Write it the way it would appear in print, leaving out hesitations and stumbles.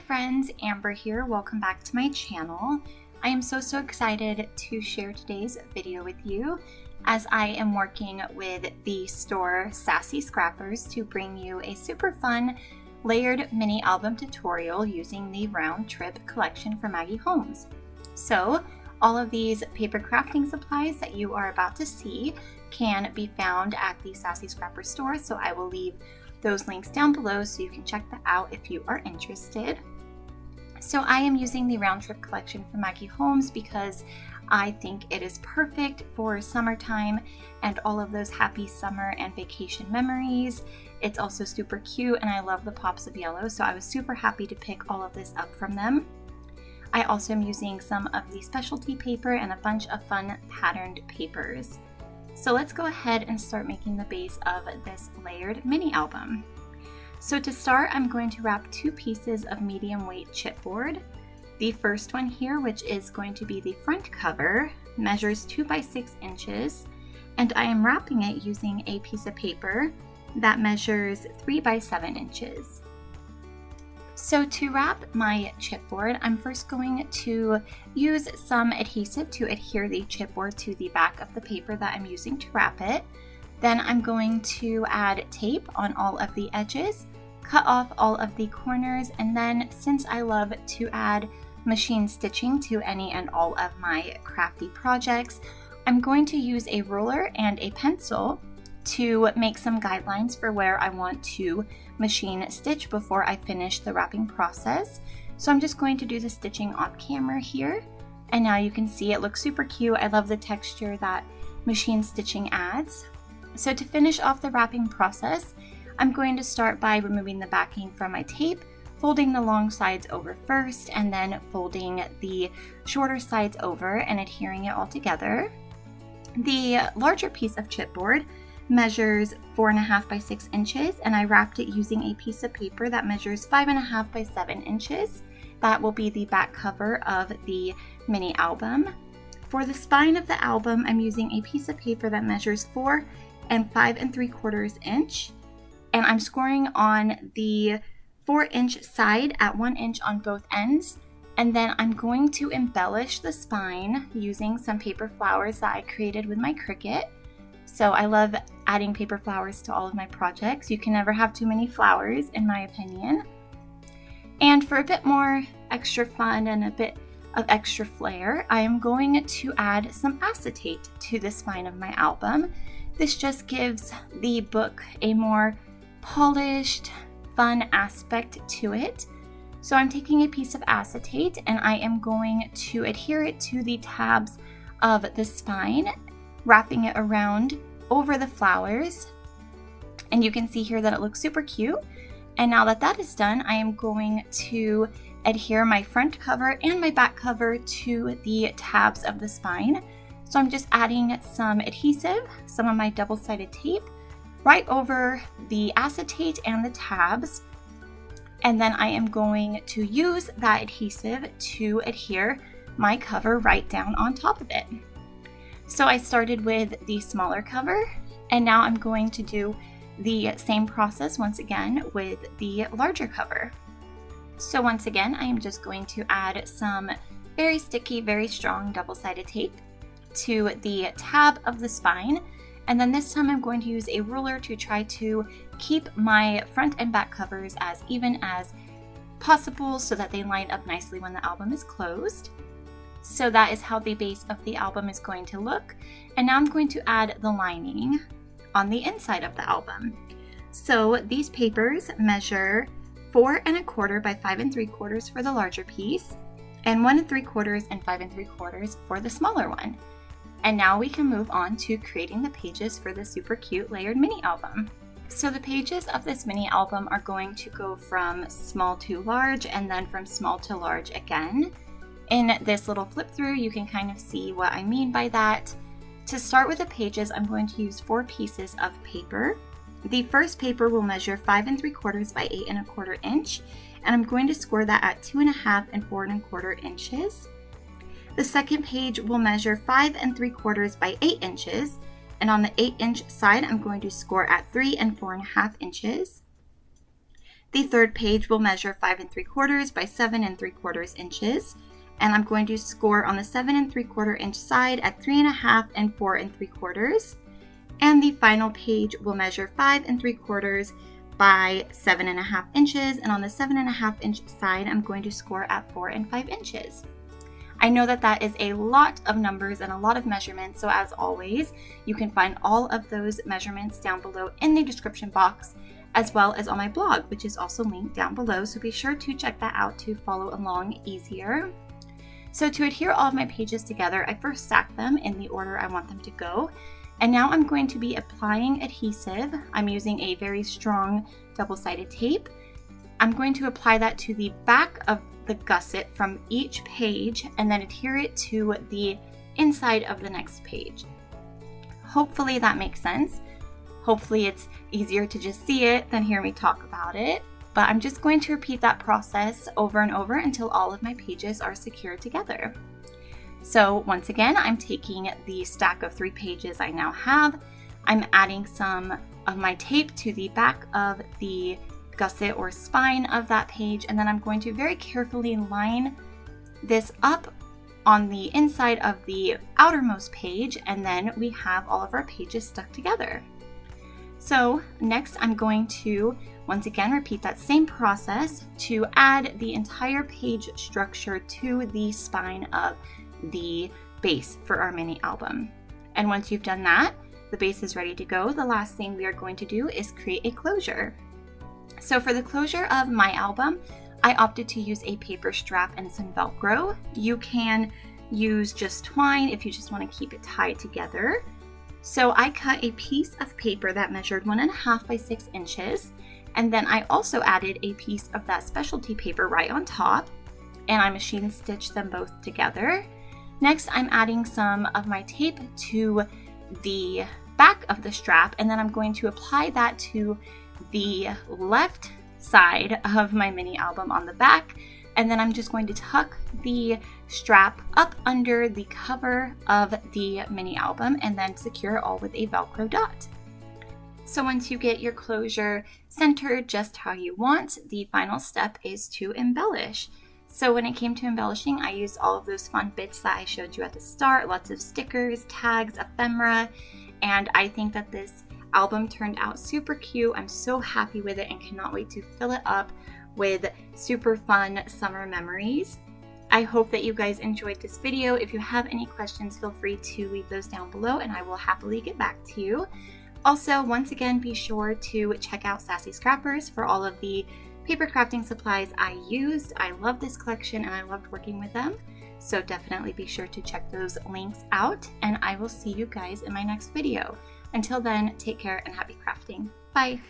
friends, Amber here. Welcome back to my channel. I am so excited to share today's video with you as I am working with the store Sassy Scrappers to bring you a super fun layered mini album tutorial using the round trip collection from Maggie Holmes. So all of these paper crafting supplies that you are about to see can be found at the Sassy Scrapper store, so I will leave those links down below so you can check that out if you are interested. So I am using the round trip collection from Maggie Holmes because I think it is perfect for summertime and all of those happy summer and vacation memories. It's also super cute and I love the pops of yellow, so I was super happy to pick all of this up from them. I also am using some of the specialty paper and a bunch of fun patterned papers. So let's go ahead and start making the base of this layered mini album. So to start, I'm going to wrap two pieces of medium weight chipboard. The first one here, which is going to be the front cover, measures 2 by 6 inches, and I am wrapping it using a piece of paper that measures 3 by 7 inches. So to wrap my chipboard, I'm first going to use some adhesive to adhere the chipboard to the back of the paper that I'm using to wrap it. Then I'm going to add tape on all of the edges, cut off all of the corners, and then since I love to add machine stitching to any and all of my crafty projects, I'm going to use a ruler and a pencil to make some guidelines for where I want to machine stitch before I finish the wrapping process. So I'm just going to do the stitching off camera here, and now you can see it looks super cute. I love the texture that machine stitching adds. So to finish off the wrapping process, I'm going to start by removing the backing from my tape, folding the long sides over first, and then folding the shorter sides over and adhering it all together. The larger piece of chipboard measures 4.5 by 6 inches, and I wrapped it using a piece of paper that measures 5.5 by 7 inches. That will be the back cover of the mini album. For the spine of the album, I'm using a piece of paper that measures 4 and 5 3/4 inch, and I'm scoring on the 4-inch side at 1 inch on both ends. And then I'm going to embellish the spine using some paper flowers that I created with my Cricut. So I love adding paper flowers to all of my projects. You can never have too many flowers, in my opinion. And for a bit more extra fun and a bit of extra flair, I am going to add some acetate to the spine of my album. This just gives the book a more polished, fun aspect to it. So I'm taking a piece of acetate and I am going to adhere it to the tabs of the spine, wrapping it around over the flowers. And you can see here that it looks super cute. And now that that is done, I am going to adhere my front cover and my back cover to the tabs of the spine. So I'm just adding some adhesive, some of my double-sided tape, right over the acetate and the tabs. And then I am going to use that adhesive to adhere my cover right down on top of it. So I started with the smaller cover, and now I'm going to do the same process once again with the larger cover. So once again, I am just going to add some very sticky, very strong double-sided tape to the tab of the spine. And then this time I'm going to use a ruler to try to keep my front and back covers as even as possible so that they line up nicely when the album is closed. So that is how the base of the album is going to look. And now I'm going to add the lining on the inside of the album. So these papers measure 4 1/4 by 5 3/4 for the larger piece, and 1 3/4 and 5 3/4 for the smaller one. And now we can move on to creating the pages for the super cute layered mini album. So the pages of this mini album are going to go from small to large and then from small to large again. In this little flip through, you can kind of see what I mean by that. To start with the pages, I'm going to use 4 pieces of paper. The first paper will measure 5 3/4 by 8 1/4 inch, and I'm going to score that at 2.5 and 4 1/4 inches. The second page will measure 5 3/4 by 8 inches, and on the 8-inch side, I'm going to score at 3 and 4.5 inches. The third page will measure 5 3/4 by 7 3/4 inches. And I'm going to score on the 7 3/4 inch side at 3.5 and 4 3/4. And the final page will measure 5 3/4 by 7.5 inches. And on the 7.5 inch side, I'm going to score at 4 5 inches. I know that that is a lot of numbers and a lot of measurements, so as always, you can find all of those measurements down below in the description box, as well as on my blog, which is also linked down below, so be sure to check that out to follow along easier. So to adhere all of my pages together, I first stack them in the order I want them to go, and now I'm going to be applying adhesive. I'm using a very strong double-sided tape. I'm going to apply that to the back of the gusset from each page and then adhere it to the inside of the next page. Hopefully that makes sense. Hopefully it's easier to just see it than hear me talk about it. But I'm just going to repeat that process over and over until all of my pages are secured together. So once again, I'm taking the stack of 3 pages I now have. I'm adding some of my tape to the back of the gusset or spine of that page, and then I'm going to very carefully line this up on the inside of the outermost page, and then we have all of our pages stuck together. So next I'm going to once again repeat that same process to add the entire page structure to the spine of the base for our mini album. And once you've done that, the base is ready to go. The last thing we are going to do is create a closure. So for the closure of my album, I opted to use a paper strap and some Velcro. You can use just twine if you just want to keep it tied together. So I cut a piece of paper that measured 1.5 by 6 inches. And then I also added a piece of that specialty paper right on top, and I machine stitched them both together. Next, I'm adding some of my tape to the back of the strap, and then I'm going to apply that to the left side of my mini album on the back, and then I'm just going to tuck the strap up under the cover of the mini album and then secure it all with a Velcro dot. So once you get your closure centered just how you want, the final step is to embellish. So when it came to embellishing, I used all of those fun bits that I showed you at the start, lots of stickers, tags, ephemera, and I think that this album turned out super cute. I'm so happy with it and cannot wait to fill it up with super fun summer memories. I hope that you guys enjoyed this video. If you have any questions, feel free to leave those down below and I will happily get back to you. Also, once again, be sure to check out Sassy Scrappers for all of the paper crafting supplies I used. I love this collection and I loved working with them. So definitely be sure to check those links out, and I will see you guys in my next video. Until then, take care and happy crafting. Bye!